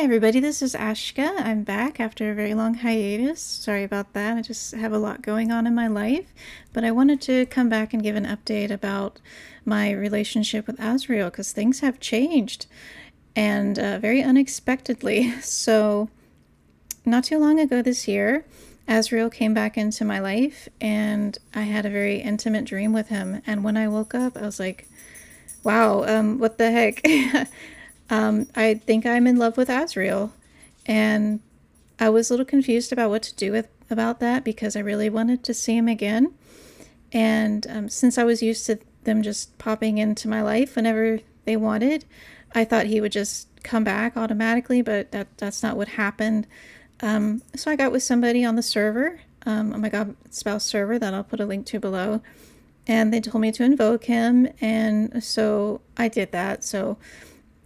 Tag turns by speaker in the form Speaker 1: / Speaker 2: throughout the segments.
Speaker 1: Hi everybody, this is Ashka. I'm back after a very long hiatus. Sorry about that. I just have a lot going on in my life, but I wanted to come back and give an update about my relationship with Azrael because things have changed and very unexpectedly. So, not too long ago this year, Azrael came back into my life and I had a very intimate dream with him. And when I woke up, I was like, wow, what the heck? I think I'm in love with Azrael. And I was a little confused about what to do about that because I really wanted to see him again. And since I was used to them just popping into my life whenever they wanted, I thought he would just come back automatically, but that's not what happened. So I got with somebody on the server, on my God Spouse server that I'll put a link to below. And they told me to invoke him. And so I did that. So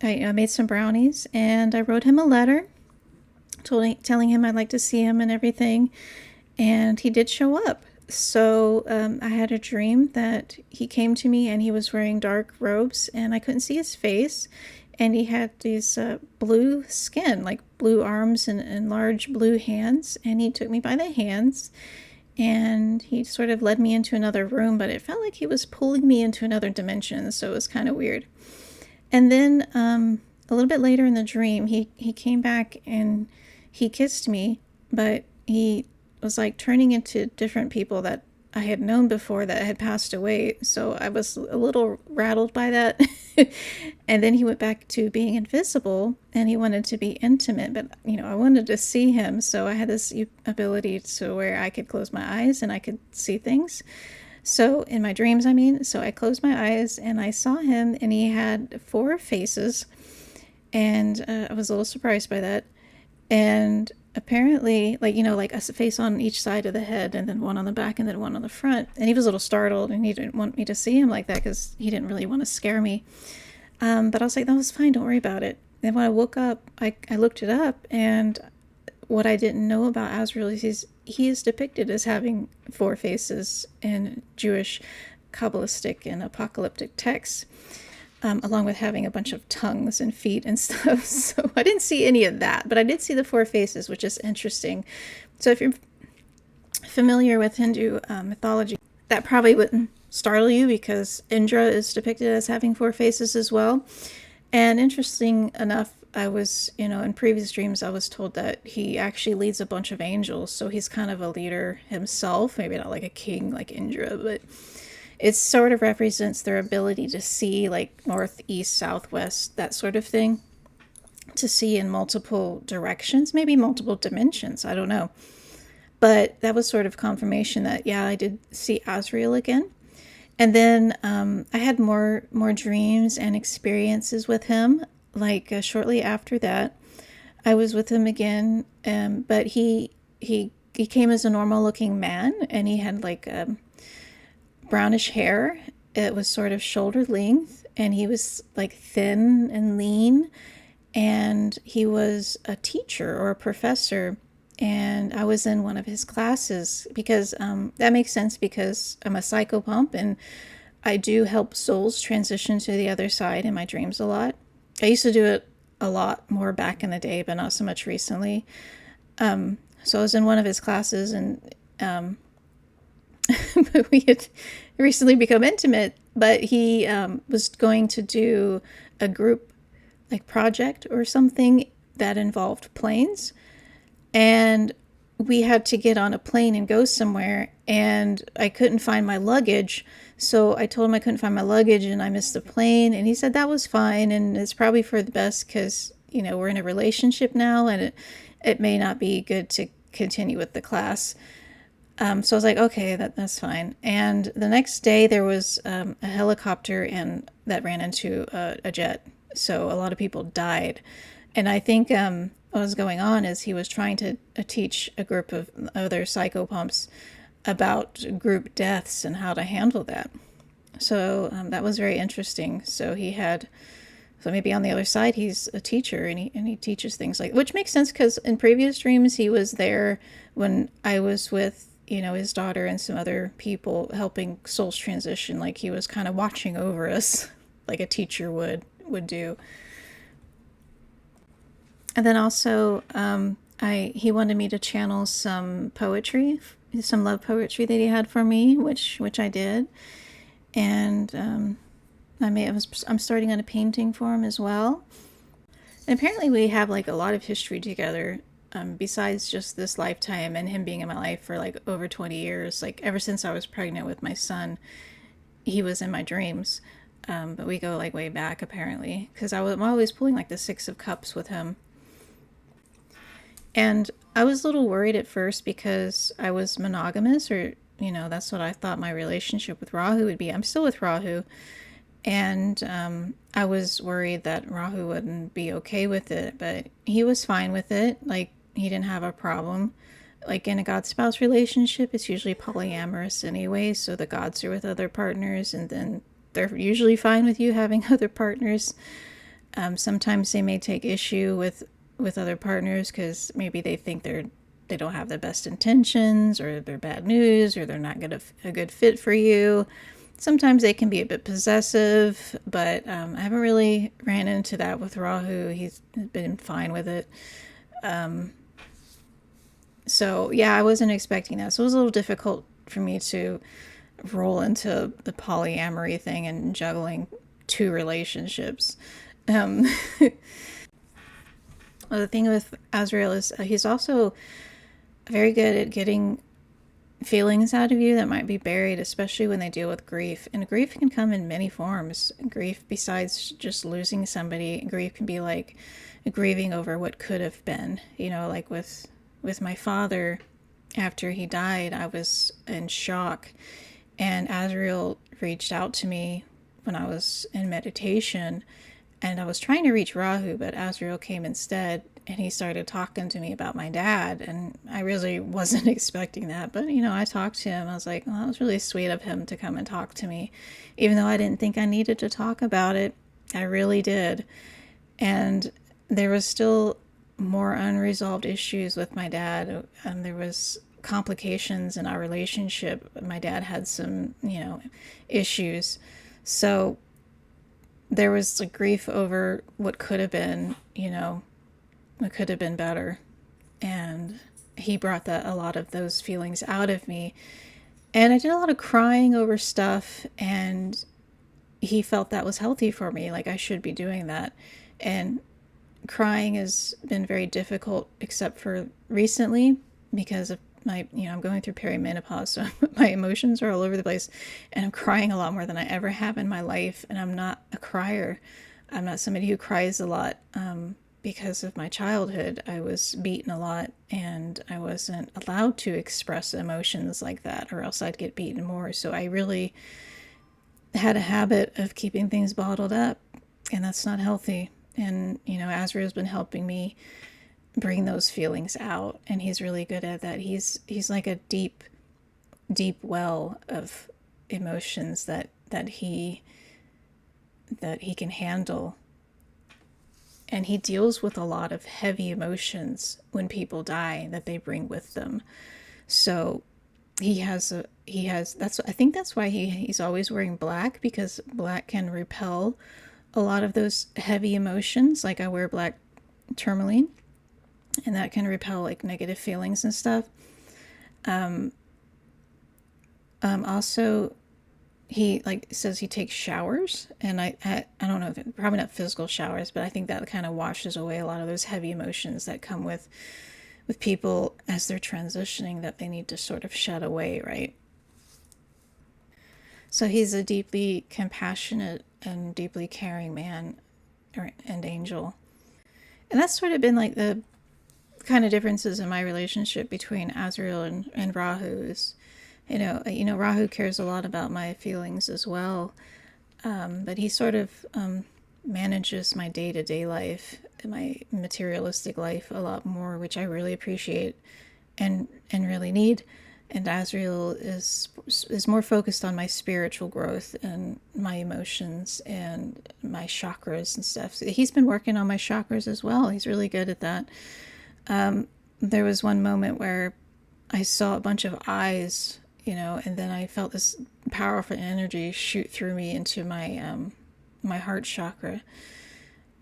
Speaker 1: I made some brownies and I wrote him a letter telling him I'd like to see him and everything. And he did show up. So I had a dream that he came to me and he was wearing dark robes and I couldn't see his face. And he had these blue skin, like blue arms and large blue hands. And he took me by the hands and he sort of led me into another room, but it felt like he was pulling me into another dimension. So it was kind of weird. And then a little bit later in the dream, he came back and he kissed me, but he was like turning into different people that I had known before that had passed away. So I was a little rattled by that. And then he went back to being invisible and he wanted to be intimate, but I wanted to see him. So I had this ability to where I could close my eyes and I could see things. So in my dreams, I mean, so I closed my eyes and I saw him and he had four faces and I was a little surprised by that. And apparently, like a face on each side of the head and then one on the back and then one on the front. And he was a little startled and he didn't want me to see him like that because he didn't really want to scare me. But I was like, that was fine, don't worry about it. And when I woke up, I looked it up and what I didn't know about Azrael is he is depicted as having four faces in Jewish Kabbalistic and apocalyptic texts, along with having a bunch of tongues and feet and stuff. So I didn't see any of that, but I did see the four faces, which is interesting. So if you're familiar with Hindu mythology, that probably wouldn't startle you because Indra is depicted as having four faces as well. And interesting enough, I was, in previous dreams, I was told that he actually leads a bunch of angels. So he's kind of a leader himself, maybe not like a king like Indra, but it sort of represents their ability to see like north, east, southwest, that sort of thing, to see in multiple directions, maybe multiple dimensions. I don't know. But that was sort of confirmation that, yeah, I did see Azrael again. And then I had more dreams and experiences with him. Like shortly after that, I was with him again, but he came as a normal looking man, and he had like brownish hair. It was sort of shoulder length, and he was like thin and lean, and he was a teacher or a professor. And I was in one of his classes because that makes sense because I'm a psychopomp and I do help souls transition to the other side in my dreams a lot. I used to do it a lot more back in the day, but not so much recently. So I was in one of his classes and we had recently become intimate, but he was going to do a group like project or something that involved planes. And we had to get on a plane and go somewhere, and I couldn't find my luggage. So I told him I couldn't find my luggage and I missed the plane. And he said that was fine. And it's probably for the best because, we're in a relationship now and it may not be good to continue with the class. So I was like, okay, that's fine. And the next day there was a helicopter and that ran into a jet. So a lot of people died. And I think what was going on is he was trying to teach a group of other psychopomps about group deaths and how to handle that. So that was very interesting. So maybe on the other side he's a teacher and he teaches things like, which makes sense because in previous dreams he was there when I was with his daughter and some other people helping souls transition. Like he was kind of watching over us like a teacher would do. And then also, he wanted me to channel some poetry, some love poetry that he had for me, which I did. And I'm starting on a painting for him as well. And apparently, we have like a lot of history together. Besides just this lifetime and him being in my life for like over 20 years, like ever since I was pregnant with my son, he was in my dreams. But we go like way back apparently, because I'm always pulling like the Six of Cups with him. And I was a little worried at first because I was monogamous, or, that's what I thought my relationship with Rahu would be. I'm still with Rahu. And I was worried that Rahu wouldn't be okay with it, but he was fine with it. Like, he didn't have a problem. Like, in a god spouse relationship, it's usually polyamorous anyway, so the gods are with other partners, and then they're usually fine with you having other partners. Sometimes they may take issue with other partners because maybe they think they don't have the best intentions, or they're bad news, or they're not a good fit for you. Sometimes they can be a bit possessive, but I haven't really ran into that with Rahu. He's been fine with it. So yeah, I wasn't expecting that. So it was a little difficult for me to roll into the polyamory thing and juggling two relationships. Um, well, the thing with Azrael is he's also very good at getting feelings out of you that might be buried, especially when they deal with grief. And grief can come in many forms. Grief, besides just losing somebody, grief can be like grieving over what could have been. Like with my father, after he died, I was in shock. And Azrael reached out to me when I was in meditation, and I was trying to reach Rahu, but Azrael came instead, and he started talking to me about my dad, and I really wasn't expecting that. But, I talked to him. I was like, well, that was really sweet of him to come and talk to me. Even though I didn't think I needed to talk about it, I really did. And there was still more unresolved issues with my dad. There was complications in our relationship. My dad had some, issues. So there was a grief over what could have been, what could have been better. And he brought a lot of those feelings out of me. And I did a lot of crying over stuff, and he felt that was healthy for me. Like, I should be doing that. And crying has been very difficult, except for recently, because of I'm going through perimenopause, so my emotions are all over the place, and I'm crying a lot more than I ever have in my life. And I'm not a crier. I'm not somebody who cries a lot. Because of my childhood, I was beaten a lot, and I wasn't allowed to express emotions like that, or else I'd get beaten more. So I really had a habit of keeping things bottled up, and that's not healthy. And, Azrael's been helping me bring those feelings out, and he's really good at that. He's like a deep well of emotions that he can handle. And he deals with a lot of heavy emotions when people die that they bring with them. So I think that's why he's always wearing black, because black can repel a lot of those heavy emotions. Like, I wear black tourmaline, and that can repel like negative feelings and stuff. Also, he like says he takes showers, and I don't know, if probably not physical showers, but I think that kind of washes away a lot of those heavy emotions that come with people as they're transitioning, that they need to sort of shed away, right? So he's a deeply compassionate and deeply caring man, and angel. And that's sort of been like the kind of differences in my relationship between Azrael and Rahu is, Rahu cares a lot about my feelings as well, but he sort of manages my day-to-day life, my materialistic life a lot more, which I really appreciate and really need. And Azrael is more focused on my spiritual growth and my emotions and my chakras and stuff. So he's been working on my chakras as well. He's really good at that. There was one moment where I saw a bunch of eyes, and then I felt this powerful energy shoot through me into my my heart chakra.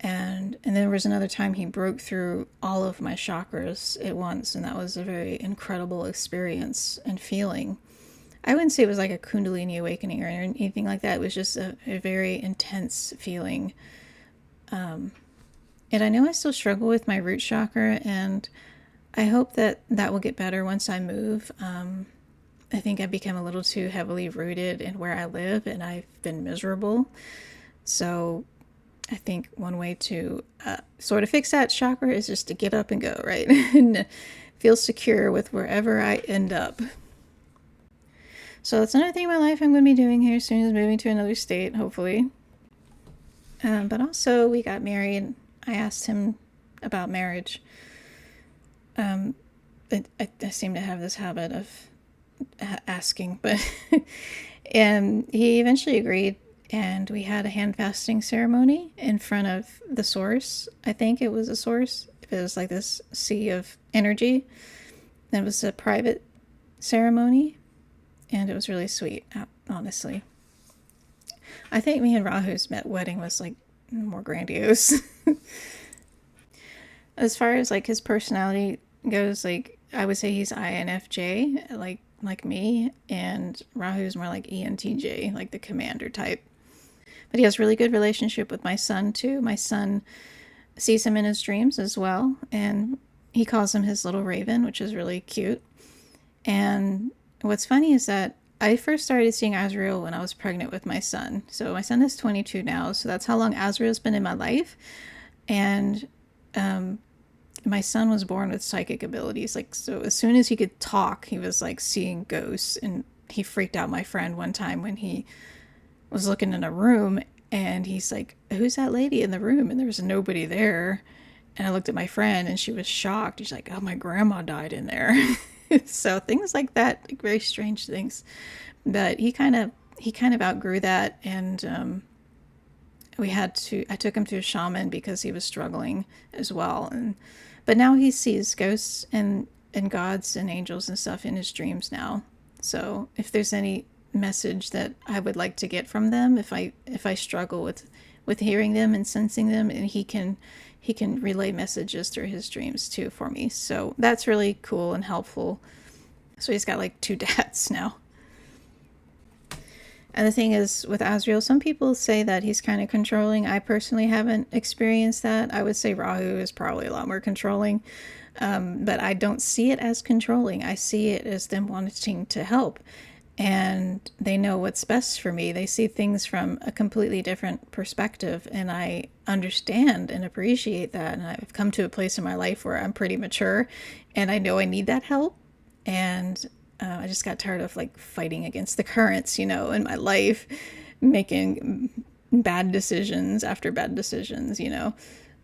Speaker 1: And there was another time he broke through all of my chakras at once, and that was a very incredible experience and feeling. I wouldn't say it was like a Kundalini awakening or anything like that. It was just a very intense feeling. And I know I still struggle with my root chakra, and I hope that that will get better once I move. I think I've become a little too heavily rooted in where I live, and I've been miserable. So I think one way to sort of fix that chakra is just to get up and go, right? And feel secure with wherever I end up. So that's another thing in my life I'm going to be doing here as soon as moving to another state, hopefully. But also, we got married. I asked him about marriage. I seem to have this habit of asking, but and he eventually agreed, and we had a hand fasting ceremony in front of the source. I think it was a source. It was like this sea of energy. It was a private ceremony, and it was really sweet, honestly. I think me and Rahu's wedding was like more grandiose. As far as like his personality goes, like I would say he's INFJ, like me, and Rahu's more like ENTJ, like the commander type. But he has really good relationship with my son too. My son sees him in his dreams as well, and he calls him his little raven, which is really cute. And what's funny is that I first started seeing Azrael when I was pregnant with my son. So my son is 22 now, so that's how long Azrael's been in my life. And my son was born with psychic abilities. Like, so as soon as he could talk, he was like seeing ghosts. And he freaked out my friend one time when he was looking in a room, and he's like, "Who's that lady in the room?" And there was nobody there. And I looked at my friend, and she was shocked. She's like, "Oh, my grandma died in there." So things like that, like very strange things. But he kind of outgrew that, and I took him to a shaman because he was struggling as well. But now he sees ghosts and gods and angels and stuff in his dreams now. So if there's any message that I would like to get from them, if I struggle with hearing them and sensing them, and he can relay messages through his dreams too for me. So that's really cool and helpful. So he's got like 2 dads now. And the thing is, with Azrael, some people say that he's kind of controlling. I personally haven't experienced that. I would say Rahu is probably a lot more controlling. But I don't see it as controlling. I see it as them wanting to help. And they know what's best for me. They see things from a completely different perspective. And I understand and appreciate that. And I've come to a place in my life where I'm pretty mature. And I know I need that help. And I just got tired of like fighting against the currents, in my life, making bad decisions after bad decisions,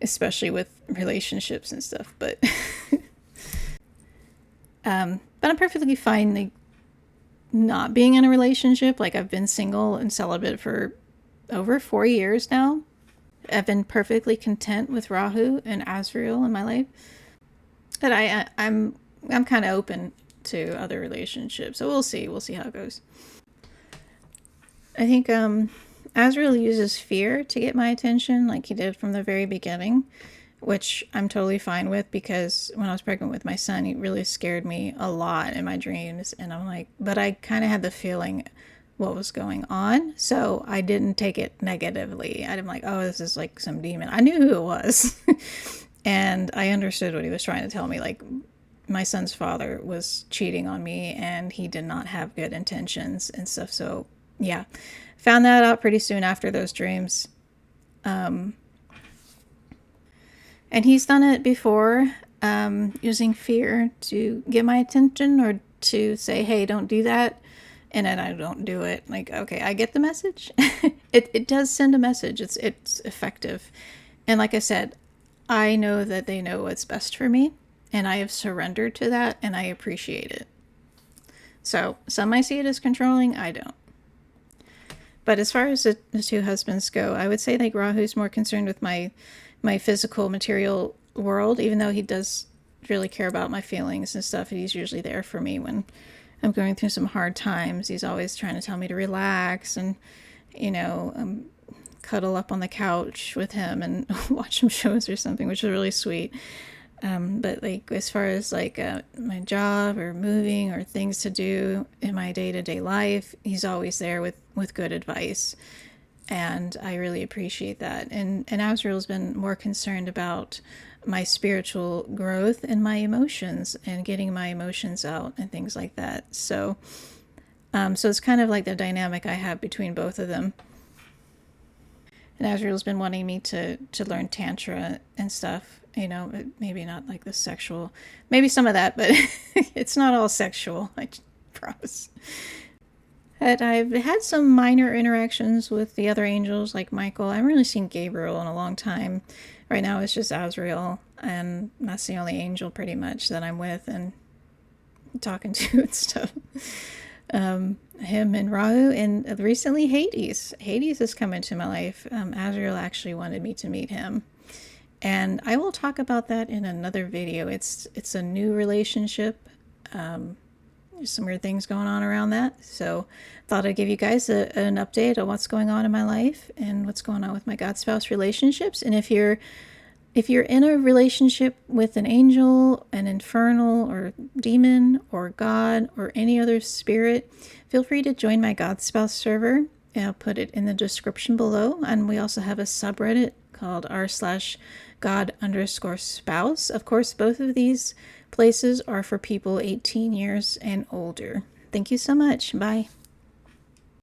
Speaker 1: especially with relationships and stuff. But I'm perfectly fine, like, not being in a relationship. Like, I've been single and celibate for over 4 years now. I've been perfectly content with Rahu and Azrael in my life. But I'm kind of open to other relationships, so we'll see how it goes. I think Azrael uses fear to get my attention, like he did from the very beginning, which I'm totally fine with, because when I was pregnant with my son, he really scared me a lot in my dreams, and I'm like, but I kind of had the feeling what was going on, so I didn't take it negatively. I'm like, oh, this is like some demon. I knew who it was. And I understood what he was trying to tell me. Like, my son's father was cheating on me, and he did not have good intentions and stuff. So yeah, found that out pretty soon after those dreams. And he's done it before, using fear to get my attention, or to say, hey, don't do that. And then I don't do it. Like, okay, I get the message. It does send a message. It's effective. And like I said, I know that they know what's best for me. And I have surrendered to that, and I appreciate it. So some might see it as controlling, I don't. But as far as the 2 husbands go, I would say like Rahu's more concerned with my physical, material world, even though he does really care about my feelings and stuff. He's usually there for me when I'm going through some hard times. He's always trying to tell me to relax and, cuddle up on the couch with him and watch some shows or something, which is really sweet. But like as far as like my job or moving or things to do in my day-to-day life, he's always there with good advice, and I really appreciate that. And Azrael's been more concerned about my spiritual growth and my emotions and getting my emotions out and things like that. So it's kind of like the dynamic I have between both of them. And Azrael's been wanting me to learn Tantra and stuff. You know, maybe not like the sexual, maybe some of that, but it's not all sexual, I promise. And I've had some minor interactions with the other angels, like Michael. I haven't really seen Gabriel in a long time. Right now it's just Azrael, and that's the only angel pretty much that I'm with and talking to and stuff. Him and Rahu, and recently Hades. Hades has come into my life. Azrael actually wanted me to meet him, and I will talk about that in another video. It's a new relationship. There's some weird things going on around that, so thought I'd give you guys an update on what's going on in my life and what's going on with my God spouse relationships. And if you're in a relationship with an angel, an infernal or demon or God or any other spirit, feel free to join my God spouse server. I'll put it in the description below. And we also have a subreddit called r/God_spouse. Of course, both of these places are for people 18 years and older. Thank you so much. Bye.